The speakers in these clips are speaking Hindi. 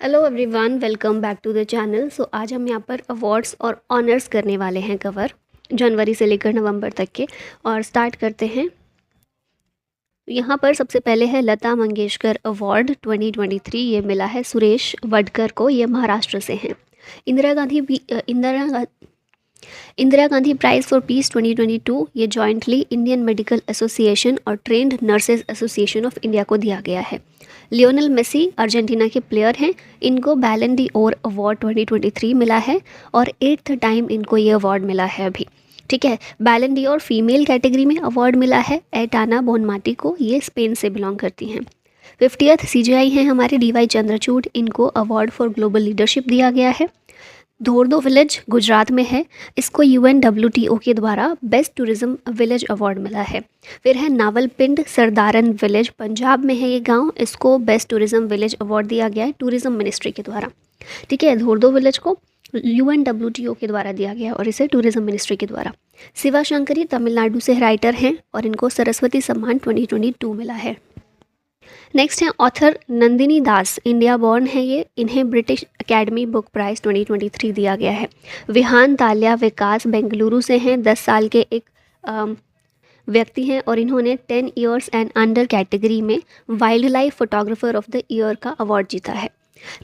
Hello everyone, welcome back to the channel. So आज हम यहाँ पर अवार्ड्स और ऑनर्स करने वाले हैं कवर, जनवरी से लेकर नवंबर तक के। और स्टार्ट करते हैं। यहाँ पर सबसे पहले है लता मंगेशकर अवार्ड 2023। ये मिला है सुरेश वडकर को, ये महाराष्ट्र से हैं। Indira Gandhi Indira Gandhi prize for piece 2022 ये जॉइंटली इंडियन मेडिकल एसोसिएशन और trend nurses association of India को दिया गया है। लियोनेल मेसी अर्जेंटीना के प्लेयर हैं, इनको बैलन डी ओर अवार्ड 2023 मिला है और 8th टाइम इनको ये अवार्ड मिला है अभी। ठीक है, बैलन डी ओर फीमेल कैटेगरी में अवार्ड मिला है एटाना बोनमाटी को, ये स्पेन से बिलोंग करती हैं। 50th CGI हैं हमारे DY चंद्रचूड़, इनको अवार्ड फॉर ग्लोबल लीडरशिप दिया गया है। धोर्दो विलेज गुजरात में है, इसको UNWTO के द्वारा बेस्ट टूरिज्म विलेज अवार्ड मिला है। फिर है नावलपिंड सरदारन विलेज, पंजाब में है ये गांव, इसको बेस्ट टूरिज्म विलेज अवार्ड दिया गया है टूरिज्म मिनिस्ट्री के द्वारा। ठीक है, धोर्दो विलेज को UNWTO के द्वारा दिया गया और इसे टूरिज्म मिनिस्ट्री के द्वारा। शिवा शंकरी तमिलनाडु से राइटर हैं और इनको सरस्वती सम्मान 2022 मिला है। नेक्स्ट है ऑथर नंदिनी दास, इंडिया बॉर्न है ये, इन्हें ब्रिटिश एकेडमी बुक प्राइज़ 2023 दिया गया है। विहान ताल्या विकास बेंगलुरु से हैं, 10 साल के एक व्यक्ति हैं और इन्होंने 10 ईयर्स एंड अंडर कैटेगरी में wild life photographer of the year का अवार्ड जीता है।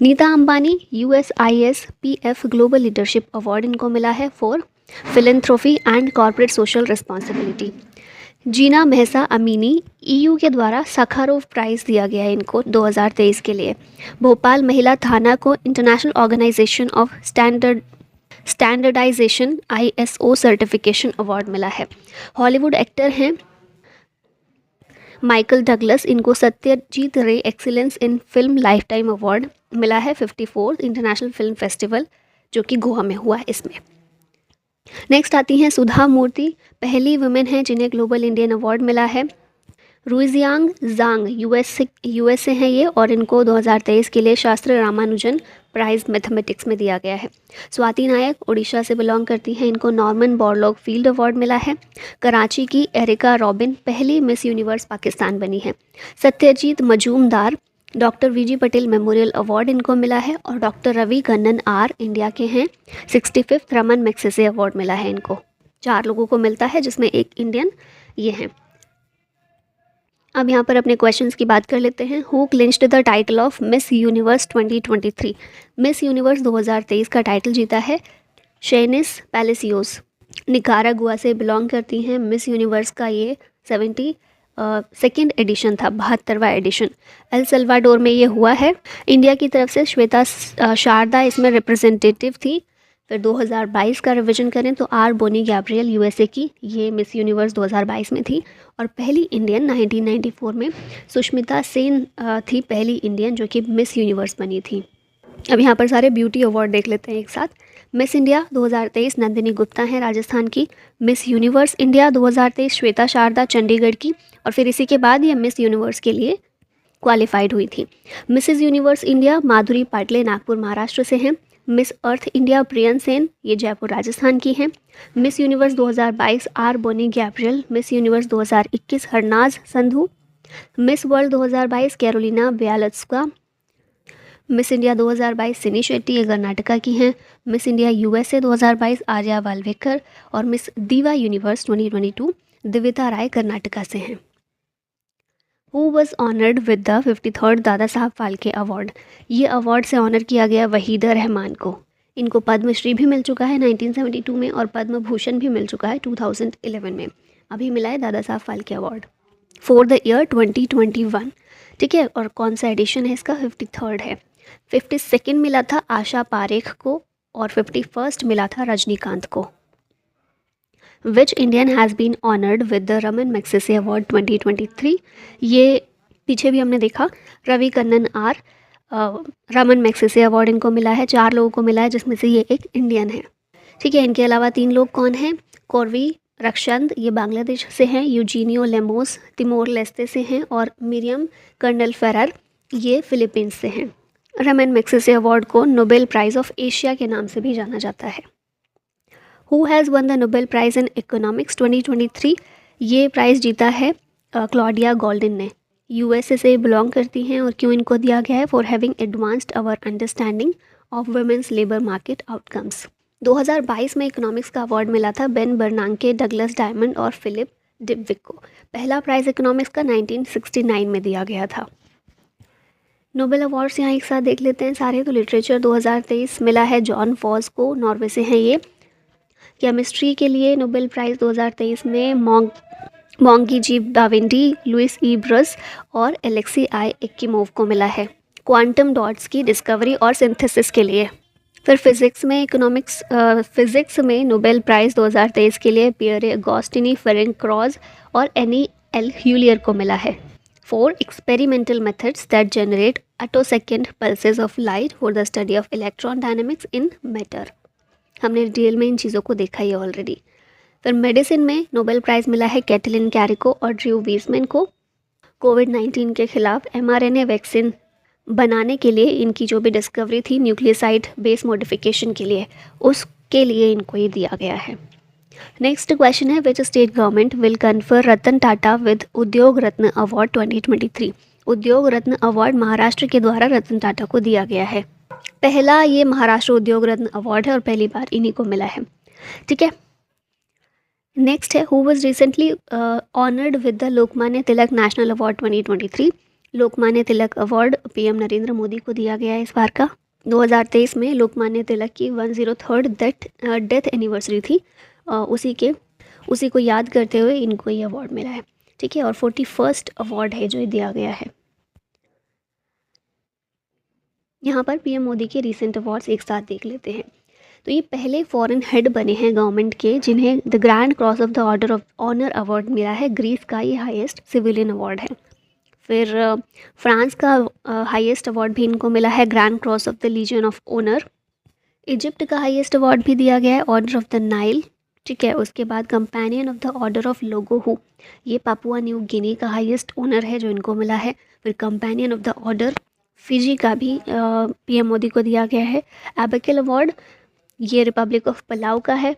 Nita Ambani USIS PF global leadership award इनको मिला है for philanthropy and corporate social responsibility. Jina Mahsa Amini EU के द्वारा सखारोव प्राइज़ दिया गया है इनको 2023 के लिए। भोपाल महिला थाना को International Organization of Standardization ISO certification award मिला है। हॉलीवुड एक्टर हैं माइकल डगलस, इनको Satyajit Ray excellence in film lifetime award मिला है 54th इंटरनेशनल फिल्म फेस्टिवल जो कि गोवा में हुआ है इसमें। नेक्स्ट आती हैं सुधा मूर्ति, पहली वुमेन हैं जिन्हें ग्लोबल इंडियन अवार्ड मिला है। रुइजियांग जांग US से हैं ये और इनको 2023 के लिए शास्त्र रामानुजन प्राइज़ मैथमेटिक्स में दिया गया है। स्वाति नायक उड़ीसा से बिलोंग करती हैं, इनको नॉर्मन बोरलॉग फील्ड अवार्ड मिला है। कराची की एरिका रॉबिन पहली मिस यूनिवर्स पाकिस्तान बनी है। Satyajit Majumdar doctor VG Patel memorial award इनको मिला है और doctor Ravi Kannan R India के हैं, 65th रमन मैग्सेसे अवार्ड मिला है इनको। 4 लोगों को मिलता है जिसमें एक इंडियन ये हैं। अब यहाँ पर अपने क्वेश्चंस की बात कर लेते हैं। Who clinched the title of miss universe 2023? Miss universe 2023 का टाइटल जीता है शेनिस पैलेसियोस, निकारागुआ से बिलोंग करती हैं। मिस यूनिवर्स का ये 72nd एडिशन था, 72वां एडिशन। एल सल्वाडोर में ये हुआ है। इंडिया की तरफ से श्वेता शारदा इसमें रिप्रेजेंटेटिव थी। फिर 2022 का रिवीजन करें तो R बोनी गैब्रियल USA की, ये मिस यूनिवर्स 2022 में थी। और पहली इंडियन 1994 में सुष्मिता सेन थी, पहली इंडियन जो कि मिस यूनिवर्स बनी थी। अब यहाँ पर सारे ब्यूटी अवार्ड देख लेते हैं एक साथ। मिस इंडिया 2023 नंदिनी गुप्ता हैं राजस्थान की। Miss universe India 2023 Shweta Sharda Chandigarh की, और फिर इसी के बाद ये मिस यूनिवर्स के लिए क्वालिफाइड हुई थी। Mrs universe India Madhuri Patle Nagpur Maharashtra से हैं। Miss earth India Priyan Sen, ये जयपुर राजस्थान की हैं। Miss universe 2022 R Bonney Gabriel. Miss universe 2021 Harnaaz Sandhu. Miss world 2022 Karolina Bielawska. Miss India 2022 Sini Shetty, ये कर्नाटका की हैं। Miss India USA 2022 Arya Walvekar और मिस दीवा यूनिवर्स 2022 दिविता राय कर्नाटका से हैं। Who was honoured with the 53rd Dada Saheb Phalke award? ये अवार्ड से ऑनर किया गया वहीदा रहमान को। इनको पद्मश्री भी मिल चुका है 1972 में और पद्म भूषण भी मिल चुका है 2011 में। अभी मिला है Dada Saheb Phalke award for the year 2021। ठीक है, और कौन सा एडिशन है इसका? 53rd है। 52nd मिला था आशा पारेख को और 51st मिला था रजनीकांत को। Which Indian has been honored with the Raman Magsaysay award 2023? ये पीछे भी हमने देखा, Ravi Kannan R Raman Magsaysay award इनको मिला है। 4 लोगों को मिला है जिसमें से ये एक इंडियन है। ठीक है, इनके अलावा 3 लोग कौन हैं? कोरवी रक्षंद, ये बांग्लादेश से हैं। यूजीनियो लेमोस तिमोर लेस्ते से हैं और मिरियम कर्नल फेरर, ये फिलीपींस से हैं। रमन मैग्सेसे अवार्ड को नोबेल प्राइज़ ऑफ एशिया के नाम से भी जाना जाता है। Who has won the Nobel prize in economics 2023? ये प्राइज़ जीता है क्लॉडिया गोल्डन ने। यूएसए से बिलोंग करती हैं और क्यों इनको दिया गया है? For having advanced our understanding of women's labour market outcomes. 2022 में इकोनॉमिक्स का अवार्ड मिला था बेन बर्नांके, डगलस डायमंड और फिलिप डिबविक को। पहला प्राइज़ इकोनॉमिक्स का 1969 में दिया गया था। नोबेल अवार्ड्स यहाँ एक साथ देख लेते हैं सारे। तो लिटरेचर 2023 मिला है जॉन फॉस को, नॉर्वे से हैं ये। केमिस्ट्री के लिए नोबेल प्राइज़ 2023 में मोंगी जी डाविंडी, लुइस ई ब्रस और एलेक्सी आई एक्कीमोव को मिला है क्वांटम डॉट्स की डिस्कवरी और सिंथेसिस के लिए। फिर फिज़िक्स में नोबेल प्राइज़ 2023 के लिए पियरे अगोस्टिनी, फेरेंक क्रॉस और एनी एल ह्यूलियर को मिला है for experimental methods that generate attosecond pulses of light for the study of electron dynamics in matter. हमने डिटेल में इन चीज़ों को देखा ही ऑलरेडी। फिर मेडिसिन में नोबेल प्राइज़ मिला है कैटलिन कैरिको और ड्रू वीजमैन को कोविड-19 के खिलाफ mRNA वैक्सीन बनाने के लिए। इनकी जो भी डिस्कवरी थी न्यूक्लियोसाइड बेस मॉडिफिकेशन के लिए, उसके लिए इनको ये दिया गया है। नेक्स्ट क्वेश्चन है, which state government will confer Ratan Tata with उद्योग रत्न अवार्ड 2023। उद्योग रत्न अवार्ड महाराष्ट्र के द्वारा रतन टाटा को दिया गया है। पहला ये महाराष्ट्र उद्योग रत्न अवार्ड है और पहली बार इन्हीं को मिला है। ठीक है, नेक्स्ट है, who was recently honoured with the Lokmanya Tilak national award 2023। Lokmanya Tilak award PM Narendra Modi को दिया गया है इस बार का। 2023 में लोकमान्य तिलक की 103rd डेथ एनिवर्सरी थी। उसी को याद करते हुए इनको ये अवार्ड मिला है। ठीक है, और 41st अवार्ड है जो दिया गया है। यहाँ पर पीएम मोदी के रिसेंट अवार्ड्स एक साथ देख लेते हैं। तो ये पहले फॉरेन हेड बने हैं गवर्नमेंट के जिन्हें the Grand Cross of the Order of Honour award मिला है। ग्रीस का ये हाईएस्ट सिविलियन अवार्ड है। फिर फ्रांस का हाईएस्ट अवार्ड भी इनको मिला है, Grand Cross of the Legion of Honour. Egypt का हाईएस्ट अवार्ड भी दिया गया है, ऑर्डर ऑफ द नाइल। ठीक है, उसके बाद companion of the Order of लोगोहू, ये पापुआ न्यू गिनी का हाईएस्ट ऑनर है जो इनको मिला है। फिर companion of the order Fiji का भी पीएम मोदी को दिया गया है। एबेकल अवार्ड ये रिपब्लिक ऑफ पलाऊ का है,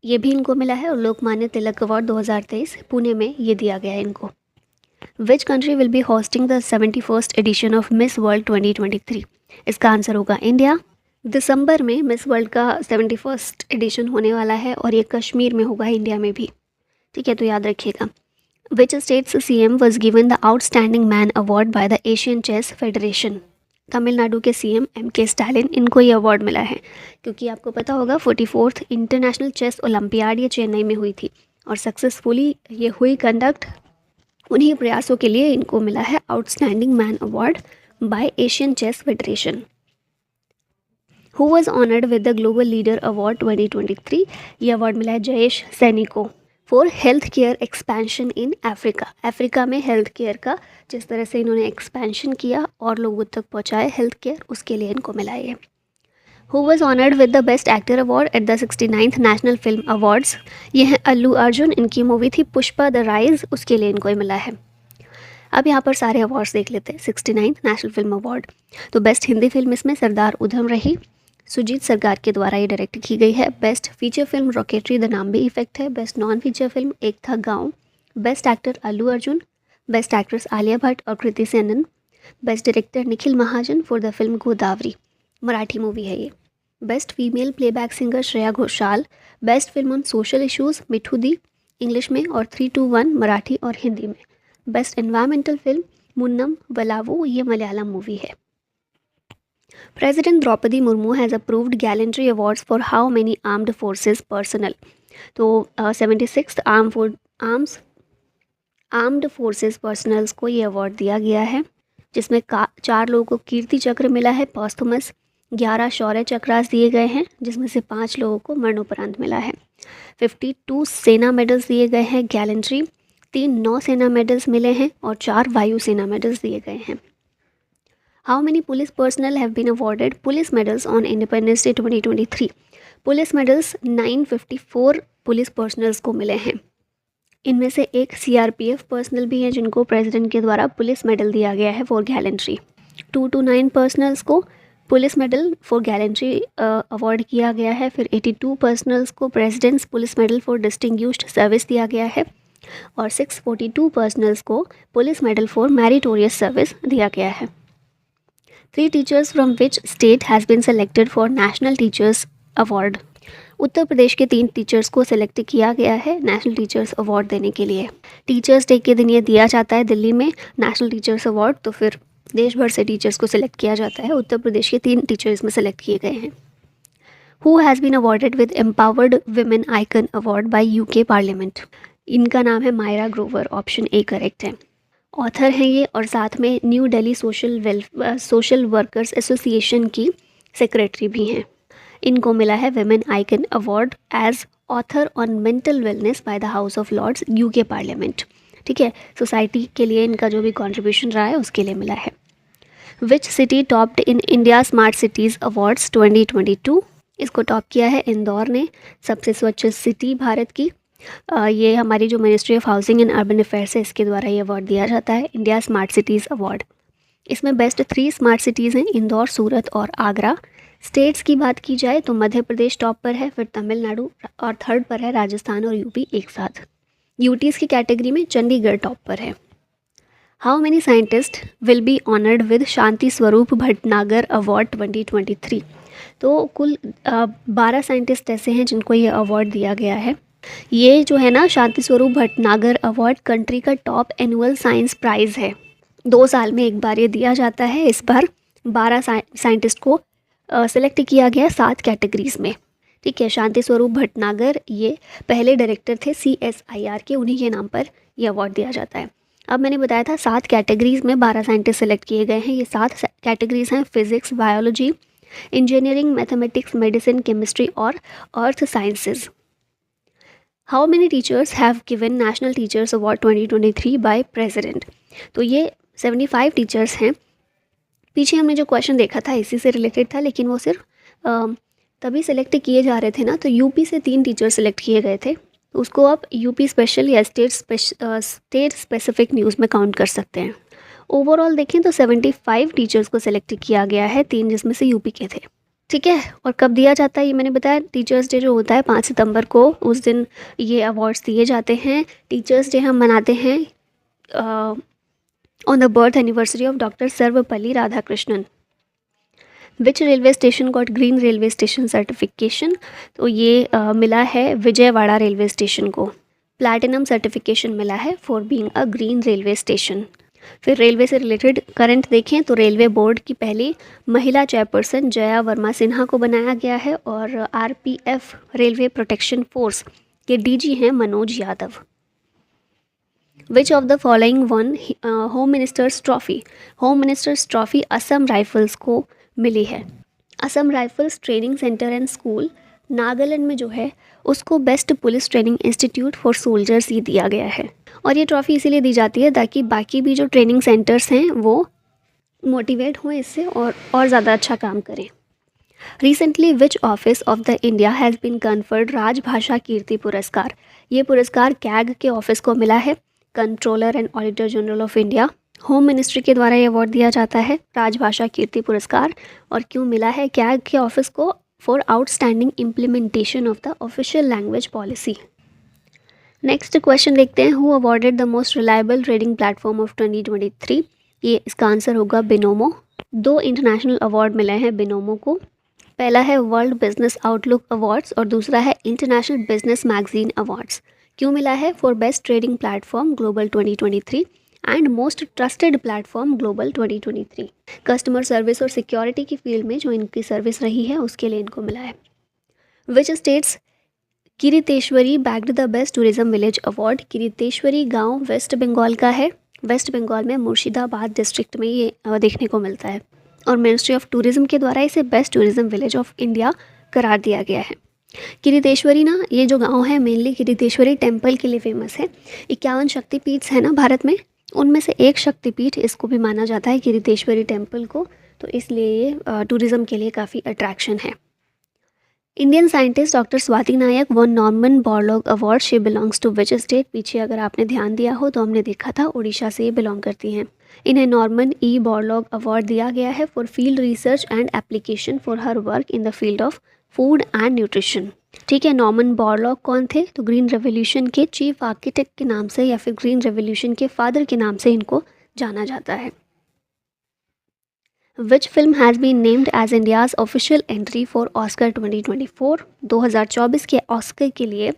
ये भी इनको मिला है। और लोकमान्य तिलक अवार्ड 2023 पुणे में ये दिया गया है इनको। Which country will be hosting the 71st edition of Miss World 2023। इसका आंसर होगा इंडिया। दिसंबर में मिस वर्ल्ड का 71st एडिशन होने वाला है और ये कश्मीर में होगा, इंडिया में भी। ठीक है, तो याद रखिएगा। Which state's CM was given the outstanding man award by the Asian Chess Federation. Tamil Nadu के सीएम MK स्टालिन, इनको ये अवार्ड मिला है क्योंकि आपको पता होगा 44th इंटरनेशनल चेस ओलंपियाड ये चेन्नई में हुई थी और सक्सेसफुली ये हुई कंडक्ट। उन्हीं प्रयासों के लिए इनको मिला है outstanding man award by Asian Chess Federation. Who was honoured with the global leader award 2023। ये अवार्ड मिला है जयेश सैनी को for health care expansion in Africa. Africa में हेल्थ केयर का जिस तरह से इन्होंने एक्सपेंशन किया और लोगों तक पहुंचाए हेल्थ केयर, उसके लिए इनको मिला है। Who was honoured with the best actor award at the 69th national film awards. ये हैं अल्लू अर्जुन, इनकी मूवी थी पुष्पा द राइज, उसके लिए इनको मिला है। अब यहाँ पर सारे अवार्ड्स देख लेते हैं। 69th नेशनल फिल्म अवार्ड, तो बेस्ट हिंदी फिल्म इसमें सरदार उधम रही, सुजीत सरकार के द्वारा ये डायरेक्ट की गई है। Best feature film rocketry, the नाम भी इफेक्ट है। बेस्ट नॉन फीचर फिल्म एक था गाँव। Best actor Allu Arjun. Best actress Alia Bhatt और Kriti Sanon. Best director Nikhil Mahajan for the film Godavari, Marathi movie है ये। Best female playback singer Shreya Ghoshal. Best film on social issues Mithu Di, English में, और 321 मराठी और हिंदी में। Best environmental film Munnam Valavu, ये मलयालम मूवी है। President Draupadi Murmu has approved gallantry awards for how many armed forces personal. तो 76th आर्म्ड फोर्सेज पर्सनल्स को ये अवार्ड दिया गया है, जिसमें 4 लोगों को कीर्ति चक्र मिला है पॉस्थुमस, 11 शौर्य चक्रास दिए गए हैं जिसमें से 5 लोगों को मरणोपरांत मिला है। 52 सेना मेडल्स दिए गए हैं गैलेंट्री, 3 नौसेना मेडल्स मिले हैं और 4 वायुसेना मेडल्स दिए गए हैं। How many police personnel have been awarded police medals on Independence Day 2023। Police medals 954 police personnels को मिले हैं। इनमें से एक CRPF पर्सनल भी हैं जिनको प्रेसिडेंट के द्वारा पुलिस मेडल दिया गया है फॉर गैलेंट्री। 229 पर्सनल्स को police medal for gallantry award किया गया है। फिर 82 पर्सनल्स को president's police medal for distinguished service दिया गया है। और 642 पर्सनल्स को police medal for meritorious service दिया गया है। 3 teachers from which state has been selected for national teachers award. Uttar Pradesh के 3 टीचर्स को सिलेक्ट किया गया है नेशनल टीचर्स अवार्ड देने के लिए। टीचर्स डे के दिन ये दिया जाता है दिल्ली में नेशनल टीचर्स अवार्ड, तो फिर देश भर से टीचर्स को सिलेक्ट किया जाता है। उत्तर प्रदेश के 3 टीचर इसमें सेलेक्ट किए गए हैं। Who has been awarded with empowered women icon award by UK parliament. इनका नाम है Myra Grover, option A correct है। ऑथर हैं ये और साथ में New Delhi social workers association की सेक्रेटरी भी हैं। इनको मिला है women icon award as author on mental wellness by the House of Lords UK parliament. ठीक है, सोसाइटी के लिए इनका जो भी कंट्रीब्यूशन रहा है उसके लिए मिला है। Which city topped in India smart cities awards 2022। इसको टॉप किया है इंदौर ने, सबसे स्वच्छ सिटी भारत की। ये हमारी जो ministry of housing and urban affairs है इसके द्वारा ये अवार्ड दिया जाता है, इंडिया स्मार्ट सिटीज़ अवार्ड। इसमें बेस्ट 3 स्मार्ट सिटीज़ हैं, इंदौर, सूरत और आगरा। स्टेट्स की बात की जाए तो मध्य प्रदेश टॉप पर है, फिर तमिलनाडु और थर्ड पर है राजस्थान और यूपी एक साथ। यूटीज़ की कैटेगरी में चंडीगढ़ टॉप पर है। How many scientist will be honoured with Shanti Swarup Bhatnagar award 2023। तो कुल 12 साइंटिस्ट ऐसे हैं जिनको ये अवार्ड दिया गया है। ये जो है ना शांति स्वरूप भटनागर अवार्ड कंट्री का टॉप एनुअल साइंस प्राइज़ है। 2 साल में एक बार ये दिया जाता है। इस बार 12 साइंटिस्ट को सेलेक्ट किया गया 7 कैटेगरीज़ में। ठीक है, शांति स्वरूप भटनागर ये पहले डायरेक्टर थे CSIR के, उन्हीं के नाम पर यह अवार्ड दिया जाता है। अब मैंने बताया था 7 कैटेगरीज़ में 12 साइंटिस्ट सेलेक्ट किए गए हैं। ये 7 कैटेगरीज़ हैं physics, biology, engineering, mathematics, medicine, chemistry और earth sciences. How many teachers have given national teachers award 2023 by president. तो ये 75 टीचर्स हैं। पीछे हमने जो क्वेश्चन देखा था इसी से रिलेटेड था, लेकिन वो सिर्फ तभी सेलेक्ट किए जा रहे थे ना, तो यूपी से 3 टीचर सेलेक्ट किए गए थे, तो उसको आप यूपी स्पेशल या स्टेट स्पेसिफिक न्यूज़ में काउंट कर सकते हैं। ओवरऑल देखें तो 75 टीचर्स को सेलेक्ट किया गया है, 3 जिसमें से यूपी के थे। ठीक है, और कब दिया जाता है ये मैंने बताया, टीचर्स डे जो होता है 5 सितंबर को, उस दिन ये अवार्ड्स दिए जाते हैं। टीचर्स डे हम मनाते हैं on the birth anniversary of doctor Sarvepalli Radhakrishnan. Which railway station got green railway station certification. तो ये मिला है विजयवाड़ा रेलवे स्टेशन को। प्लैटिनम सर्टिफिकेशन मिला है for being a green railway station. फिर रेलवे से रिलेटेड करंट देखें तो रेलवे बोर्ड की पहली महिला चेयरपर्सन जया वर्मा सिन्हा को बनाया गया है, और RPF रेलवे प्रोटेक्शन फोर्स के DG हैं Manoj Yadav. Which of the following one home ministers trophy. Home ministers trophy Assam rifles को मिली है। Assam rifles training centre and school Nagaland में जो है उसको best police training institute for soldiers ये दिया गया है। और ये ट्रॉफ़ी इसीलिए दी जाती है ताकि बाकी भी जो ट्रेनिंग सेंटर्स हैं वो मोटिवेट हों इससे और ज़्यादा अच्छा काम करें। Recently which office of the India has been conferred Rajbhasha Kirti पुरस्कार। ये पुरस्कार कैग के ऑफिस को मिला है, controller and auditor general of India. Home ministry के द्वारा ये अवार्ड दिया जाता है राजभाषा कीर्ति पुरस्कार। और क्यों मिला है कैग के ऑफिस को? For outstanding implementation of the official language policy. Next question देखते हैं, who awarded the most reliable trading platform of 2023। ये इसका आंसर होगा बिनोमो। 2 इंटरनेशनल अवार्ड मिले हैं बिनोमो को। पहला है वर्ल्ड बिजनेस आउटलुक अवार्ड्स और दूसरा है इंटरनेशनल बिजनेस मैगजीन अवार्ड्स। क्यों मिला है? For best trading platform global 2023 and most trusted platform global 2023। Customer service और सिक्योरिटी की फील्ड में जो इनकी सर्विस रही है उसके लिए इनको मिला है। Which states Kiriteswari bagged the best tourism village award. Kiriteswari गांव वेस्ट बंगाल का है। वेस्ट बंगाल में मुर्शिदाबाद डिस्ट्रिक्ट में ये देखने को मिलता है और मिनिस्ट्री ऑफ टूरिज्म के द्वारा इसे best tourism village of India करार दिया गया है। किरीतेश्वरी ना, ये जो गांव है मेनली किरीतेश्वरी टेम्पल के लिए फेमस है। 51 शक्तिपीठ है ना भारत में, उनमें से एक शक्तिपीठ इसको भी माना जाता है किरीतेश्वरी टेम्पल को, तो इसलिए ये टूरिज्म के लिए काफ़ी अट्रैक्शन है। Indian scientist doctor Swati Nayak won Norman Borlaug award. She belongs to which state. पीछे अगर आपने ध्यान दिया हो तो हमने देखा था उड़ीसा से ये बिलोंग करती हैं। इन्हें नॉर्मन ई बोरलॉग अवार्ड दिया गया है for field research and application for her work in the field of food and nutrition. ठीक है, नॉर्मन बोरलॉग कौन थे? तो ग्रीन रेवोल्यूशन के चीफ आर्किटेक्ट के नाम से या फिर ग्रीन रेवोल्यूशन के फादर के नाम से इनको जाना जाता है। Which film has been named as India's official entry for Oscar 2024? 2024 के ऑस्कर के लिए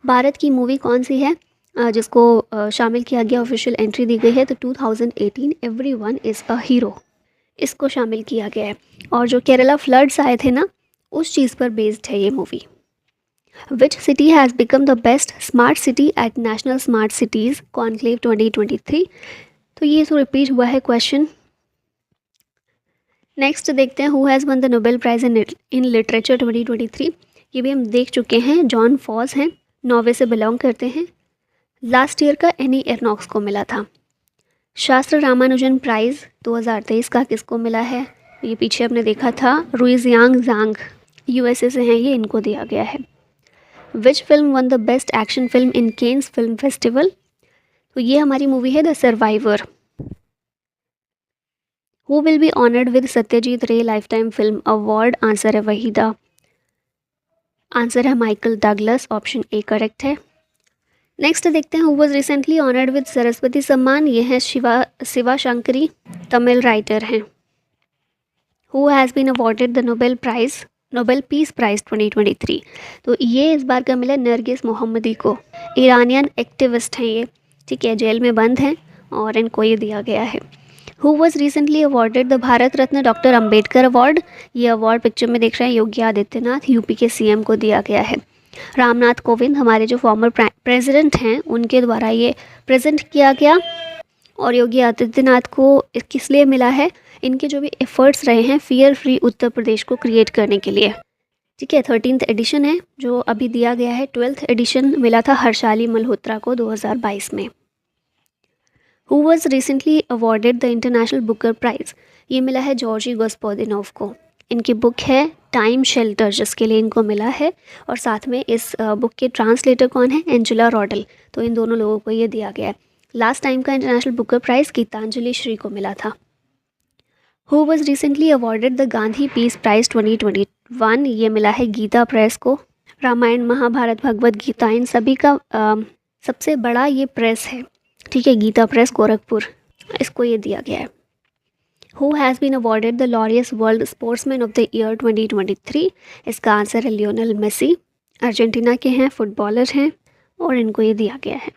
भारत की मूवी कौन सी है जिसको शामिल किया गया, ऑफिशियल एंट्री दी गई है? तो 2018 एवरीवन इज़ अ हीरो, इसको शामिल किया गया है। और जो केरला फ्लड्स आए थे ना, उस चीज़ पर बेस्ड है ये movie. Which city has become the best smart city at national smart cities conclave 2023? तो ये तो रिपीट हुआ है क्वेश्चन। नेक्स्ट देखते हैं, who has won the Nobel prize in literature 2023? ये भी हम देख चुके हैं, जॉन फॉस हैं, नॉर्वे से बिलोंग करते हैं। लास्ट ईयर का एनी एर्नॉक्स को मिला था। शास्त्र रामानुजन प्राइज़ 2023 का किसको मिला है? ये पीछे आपने देखा था, रुइजियांग जांग यूएसए से हैं ये, इनको दिया गया है। Which film won the best action film in Cannes film festival? तो ये हमारी मूवी है the survivor. Who will be honoured with Satyajit Ray life time film award? Answer है वहीदा, आंसर है Michael Douglas, option A correct है। नेक्स्ट देखते हैं, who was recently honoured with Saraswati Samman? ये है शिवा शंकरी, तमिल राइटर हैं। Who has been awarded the Nobel peace prize 2023? तो ये इस बार का मिला नरगिस मोहम्मदी को, ईरानियन एक्टिविस्ट हैं ये, ठीक है, जेल में बंद हैं और इनको ये दिया गया है। Who was recently awarded the Bharat Ratna doctor Ambedkar award? ये अवार्ड पिक्चर में देख रहे हैं योगी आदित्यनाथ, यूपी के सीएम को दिया गया है। रामनाथ कोविंद हमारे जो फॉर्मर प्रेसिडेंट हैं, उनके द्वारा ये प्रेजेंट किया गया। और योगी आदित्यनाथ को किस लिए मिला है? इनके जो भी एफर्ट्स रहे हैं फियर फ्री उत्तर प्रदेश को क्रिएट करने के लिए, ठीक है। 13th एडिशन है जो अभी दिया गया है। 12th एडिशन मिला था हर्षाली मल्होत्रा को 2022 में। Who was recently awarded the International Booker Prize? ये मिला है जॉर्जी गोस्पोदिनोव को। इनकी बुक है टाइम शेल्टर, जिसके लिए इनको मिला है। और साथ में इस बुक के ट्रांसलेटर कौन है? Angela Rodel. तो इन दोनों लोगों को ये दिया गया है। लास्ट टाइम का International Booker Prize Geetanjali Shree को मिला था। Who was recently awarded the Gandhi Peace Prize 2021? ये मिला है गीता प्रेस को। रामायण, महाभारत, भगवद गीता, इन सभी का सबसे बड़ा ये प्रेस है, ठीक है, गीता प्रेस गोरखपुर, इसको ये दिया गया है। Who has been awarded the Laureus World Sportsman of the Year 2023? इसका आंसर है लियोनेल मेसी, अर्जेंटीना के हैं, फुटबॉलर हैं और इनको ये दिया गया है।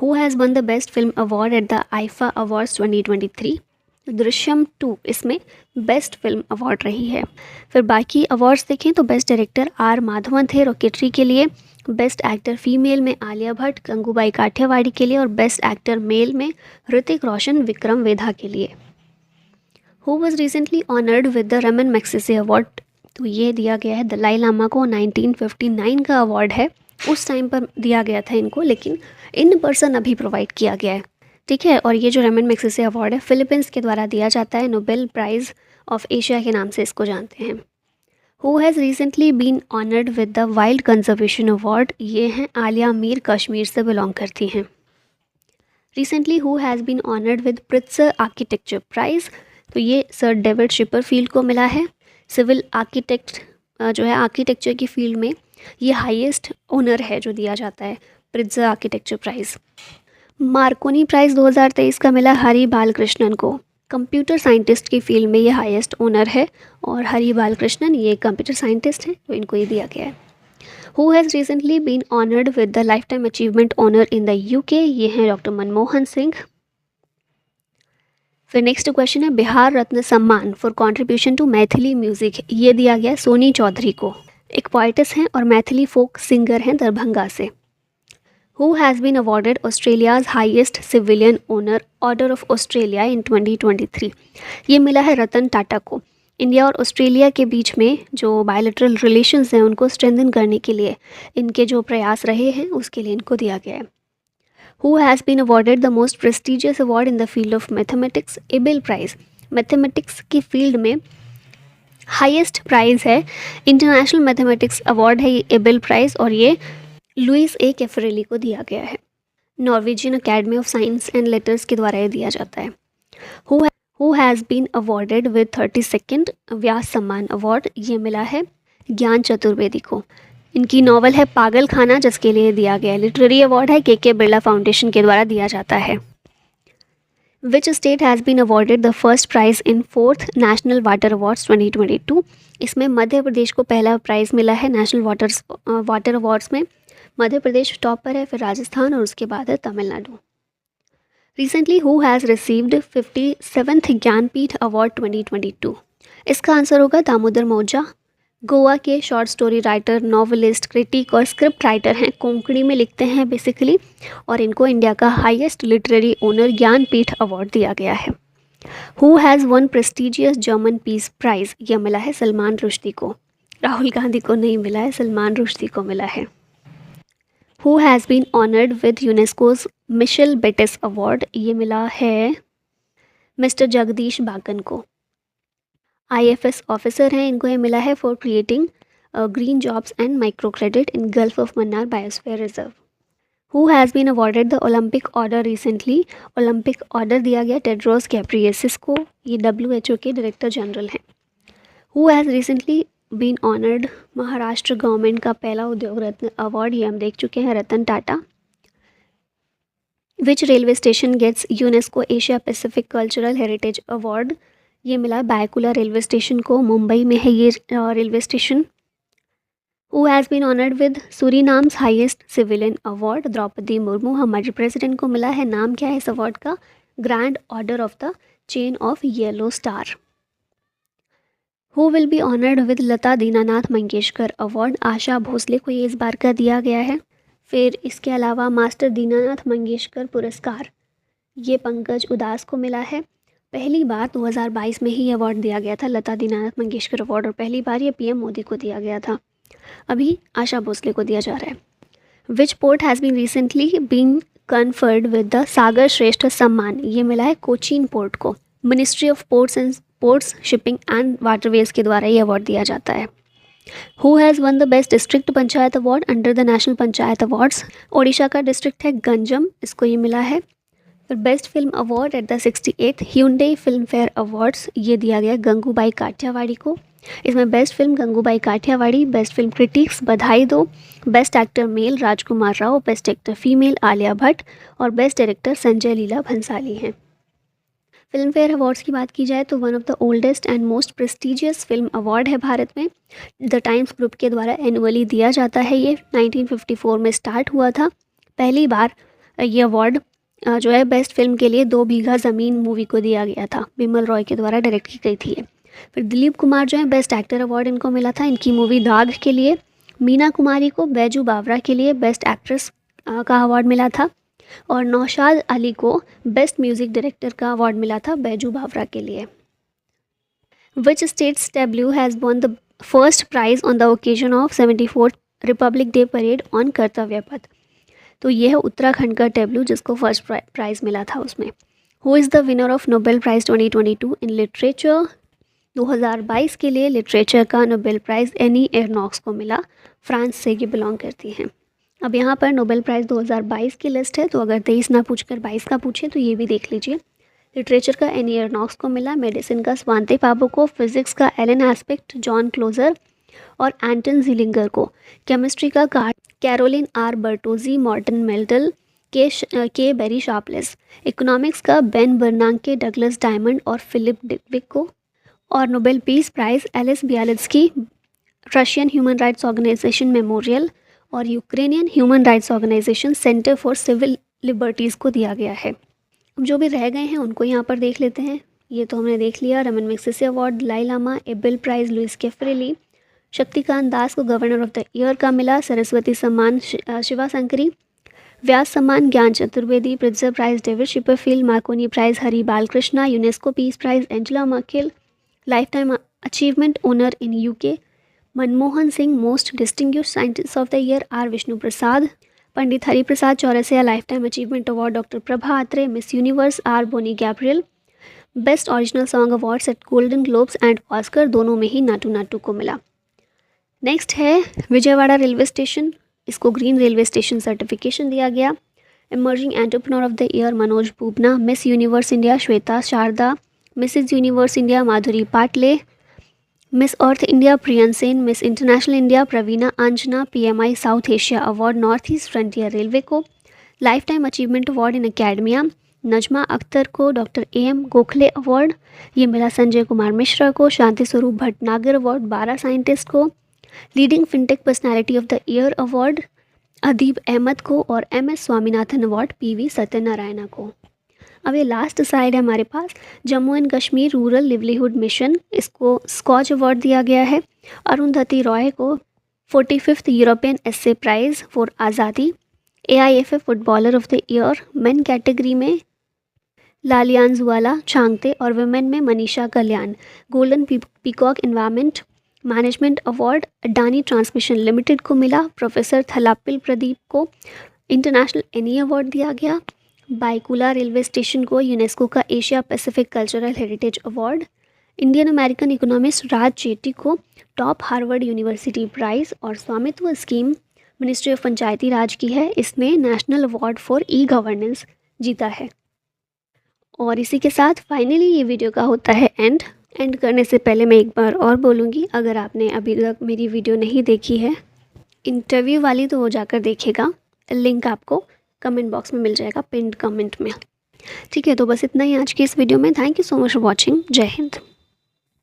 Who has won the best film award at the IIFA awards 2023? Drishyam 2 इसमें बेस्ट फिल्म अवार्ड रही है। फिर बाकी अवार्ड्स देखें तो बेस्ट डायरेक्टर आर माधवन थे रॉकेटरी के लिए, बेस्ट एक्टर फीमेल में आलिया भट्ट गंगूबाई काठियावाड़ी के लिए और बेस्ट एक्टर मेल में ऋतिक रोशन विक्रम वेधा के लिए। Who was recently honoured with the Raman Magsaysay award? तो ये दिया गया है दलाई लामा को। 1959 का अवार्ड है, उस टाइम पर दिया गया था इनको, लेकिन इन पर्सन अभी प्रोवाइड किया गया है, ठीक है। और ये जो रमन मैग्सेसे अवार्ड है फिलीपींस के द्वारा दिया जाता है, नोबेल प्राइज़ ऑफ एशिया के नाम से इसको जानते हैं। Who has recently been honoured with the Wild Conservation Award? ये हैं आलिया मीर, कश्मीर से बिलोंग करती हैं। Recently who has been honoured with Pritzker Architecture Prize? तो ये सर डेविड शिपरफील्ड को मिला है। सिविल आर्किटेक्ट जो है आर्किटेक्चर की फील्ड में ये हाईएस्ट ऑनर है जो दिया जाता है, Pritzker Architecture Prize. Marconi Prize 2023 का मिला हरि बालकृष्णन को। कंप्यूटर साइंटिस्ट की फील्ड में ये हाईएस्ट ऑनर है और हरि बालकृष्णन ये कंप्यूटर साइंटिस्ट हैं, तो इनको ये दिया गया है। Who has recently been honoured with the life time achievement honour in the UK? ये हैं डॉक्टर मनमोहन सिंह। फिर नेक्स्ट क्वेश्चन है, Bihar Ratna Samman for contribution to Maithili music ये दिया गया सोनी चौधरी को। एक पोइटस हैं और मैथिली फोक सिंगर हैं दरभंगा से। Who has been awarded Australia's highest civilian honour order of Australia in 2023? ये मिला है रतन टाटा को। इंडिया और ऑस्ट्रेलिया के बीच में जो बायलैटरल रिलेशंस हैं उनको स्ट्रेंथन करने के लिए इनके जो प्रयास रहे हैं उसके लिए इनको दिया गया है। Who has been awarded the most prestigious award in the field of mathematics? Abel Prize. Mathematics की फील्ड में हाईएस्ट प्राइज़ है, इंटरनेशनल मैथमेटिक्स अवार्ड है ये एबेल प्राइज़, और ये लुइस ए कैफरेली को दिया गया है। Norwegian Academy of Science and Letters के द्वारा ये दिया जाता है। Who has been awarded with 32nd Vyas Samman award? ये मिला है ज्ञान चतुर्वेदी को। इनकी नॉवल है पागल खाना, जिसके लिए दिया गया लिटरेरी अवार्ड है के बिरला फाउंडेशन के द्वारा दिया जाता है। Which state has been awarded the first prize in 4th national water awards 2022। इसमें मध्य प्रदेश को पहला प्राइज़ मिला है नेशनल वाटर अवार्ड्स में। मध्य प्रदेश टॉप पर है, फिर राजस्थान और उसके बाद है Tamil Nadu. Recently who has received 57th Jnanpith award 2022। इसका आंसर होगा दामोदर मौजा। गोवा के short story writer, novelist, critic और स्क्रिप्ट राइटर हैं। कोंकणी में लिखते हैं बेसिकली, और इनको इंडिया का highest literary honour Jnanpith award दिया गया है। Who has won prestigious German Peace Prize. यह मिला है सलमान रुश्दी को। राहुल गांधी को नहीं मिला है, सलमान रुश्दी को मिला है। Who has been honoured with UNESCO's Michel Batisse award. ये मिला है मिस्टर जगदीश बागन को। IFS ऑफिसर हैं, इनको ये मिला है for creating green jobs and micro credit in Gulf of Mannar biosphere reserve. Who has been awarded the Olympic Order recently. Olympic Order दिया गया टेड्रोस गैब्रियेसिस को। ये WHO के डायरेक्टर जनरल हैं। Who has recently been honoured. Maharashtra government का पहला उद्योग रत्न अवार्ड, ये हम देख चुके हैं, Ratan Tata. Which railway station gets UNESCO Asia Pacific cultural heritage award. ये मिला बायकुला रेलवे स्टेशन को, मुंबई में है ये railway station. Who has been honoured with Suriname's highest civilian award. Draupadi Murmu, हमारे प्रेसिडेंट को मिला है। नाम क्या है इस अवार्ड का? Grand order of the chain of yellow star. Who will be honoured with Lata Dinanath Mangeshkar award. Asha Bhosle को ये इस बार का दिया गया है। फिर इसके अलावा मास्टर दीनानाथ मंगेशकर पुरस्कार, ये पंकज उदास को मिला है। पहली बार 2022 में ही अवार्ड दिया गया था, लता दीनानाथ मंगेशकर अवार्ड, और पहली बार ये PM मोदी को दिया गया था। अभी आशा भोसले को दिया जा रहा है। Which port has been recently been conferred with the Sagar Shreshtha Samman. ये मिला है कोचीन पोर्ट को। Ministry of ports shipping and waterways के द्वारा ये अवार्ड दिया जाता है। Who has won the best district panchayat award under the national panchayat awards. Odisha का डिस्ट्रिक्ट है गंजम, इसको ये मिला है। फिर best film award at the 68th Hyundai Filmfare awards, ये दिया गया गंगूबाई काठियावाड़ी को। इसमें best film Gangubai Kathiawadi, best film critics Badhaai Do, best actor male Rajkummar Rao, best actor female Alia Bhatt और बेस्ट डायरेक्टर संजय लीला भंसाली हैं। फिल्म फेयर अवार्ड्स की बात की जाए तो one of the oldest and most prestigious film award है भारत में। द टाइम्स ग्रुप के द्वारा एनुअली दिया जाता है। ये 1954 में स्टार्ट हुआ था। पहली बार ये अवार्ड जो है बेस्ट फिल्म के लिए 2 बीघा ज़मीन मूवी को दिया गया था, बिमल रॉय के द्वारा डायरेक्ट की गई थी। फिर दिलीप कुमार जो है बेस्ट एक्टर अवार्ड इनको मिला था, इनकी मूवी दाग के लिए। मीना कुमारी को बैजू बावरा के लिए बेस्ट एक्ट्रेस का अवार्ड मिला था, और नौशाद अली को बेस्ट म्यूज़िक डायरेक्टर का अवार्ड मिला था बैजू बावरा के लिए। Which states Tableau has won the first price on the occasion of 74th Republic day parade on कर्तव्य पथ। तो ये है उत्तराखंड का टेब्लू, जिसको फर्स्ट प्राइज़ मिला था उसमें। Who is the winner of Nobel prize 2022 in literature. 2022 के लिए लिटरेचर का नोबेल प्राइज़ एनी एरनॉक्स को मिला, फ्रांस से ये बिलोंग करती हैं। अब यहाँ पर नोबेल प्राइज़ 2022 की लिस्ट है, तो अगर 23 ना पूछकर 22 का पूछे तो ये भी देख लीजिए। लिटरेचर का एनी एरनॉक्स को मिला, मेडिसिन का स्वांते पाबो को, फिजिक्स का एलन एस्पेक्ट, जॉन क्लोजर और एंटन जिलिंगर को, केमिस्ट्री का Carolyn R Bertozzi, Morten Meldal, K Barry Sharpless, economics का बेन बर्नांके, डगलस डायमंड और फिलिप डिक्विक को, और Nobel peace prize Ales Bialiatski, Russian human rights organization Memorial और Ukrainian human rights organization Center for Civil Liberties को दिया गया है। अब जो भी रह गए हैं उनको यहाँ पर देख लेते हैं। ये तो हमने देख लिया। Raman Magsaysay award Dalai Lama, Abel prize Luis Caffarelli, Shaktikanta Das को गवर्नर ऑफ द ईयर का मिला, सरस्वती सम्मान Shiva Shankari, Vyas Samman Gyan Chaturvedi, Pritzker prize David Chipperfield, Marconi prize Hari Balakrishna, UNESCO peace prize Angela Merkel, life time achievement honour in UK Manmohan Singh, most distinguished scientist of the year R Vishnu Prasad, Pandit Hariprasad Chaurasia life time achievement award doctor Prabha Atre, miss universe R Bonney Gabriel, best original song awards at golden globes and Oscar दोनों में ही नाटू नाटू को मिला। नेक्स्ट है विजयवाड़ा रेलवे स्टेशन, इसको ग्रीन रेलवे स्टेशन सर्टिफिकेशन दिया गया। Emerging entrepreneur of the year Manoj Pubna, miss universe India Shweta Sharda, Mrs universe India Madhuri Patle, miss earth India Priyan Sen, miss international India Praveena Anjana PMI south Asia award north east frontier railway को। Life time achievement award in academia Najma Akhtar को डॉक्टर AM गोखले अवार्ड, ये मिला संजय कुमार मिश्रा को। शांति स्वरूप भटनागर अवार्ड 12 साइंटिस्ट को। Leading fintech personality of the year award Adeeb Ahmed को और MS Swaminathan award PV Satyanarayana को। अब ये लास्ट साइड है हमारे पास, Jammu and Kashmir rural livelihood mission, इसको स्कॉच अवार्ड दिया गया है। अरुंधति रॉय को 45th European essay prize for Azadi. AIFF footballer of the year men category में लालियांजुआला चांगते और वुमेन में Manisha Kalyan. Golden peacock environment management award Adani transmission limited को मिला। प्रोफेसर थलापिल प्रदीप को इंटरनेशनल एनी अवार्ड दिया गया। बाइकुला रेलवे स्टेशन को यूनेस्को का Asia Pacific cultural heritage award. Indian American economist Raj Jaitley को टॉप हार्वर्ड यूनिवर्सिटी प्राइज़ और Svamitva scheme ministry of Panchayati Raj की है, इसने नेशनल अवार्ड फॉर ई-गवर्नेंस जीता है। और इसी के साथ फाइनली ये वीडियो का होता है एंड करने से पहले मैं एक बार और बोलूँगी, अगर आपने अभी तक मेरी वीडियो नहीं देखी है इंटरव्यू वाली तो वो जाकर देखेगा, लिंक आपको कमेंट बॉक्स में मिल जाएगा, पिन्ड कमेंट में। ठीक है, तो बस इतना ही आज की इस वीडियो में। Thank you so much for watching. जय हिंद।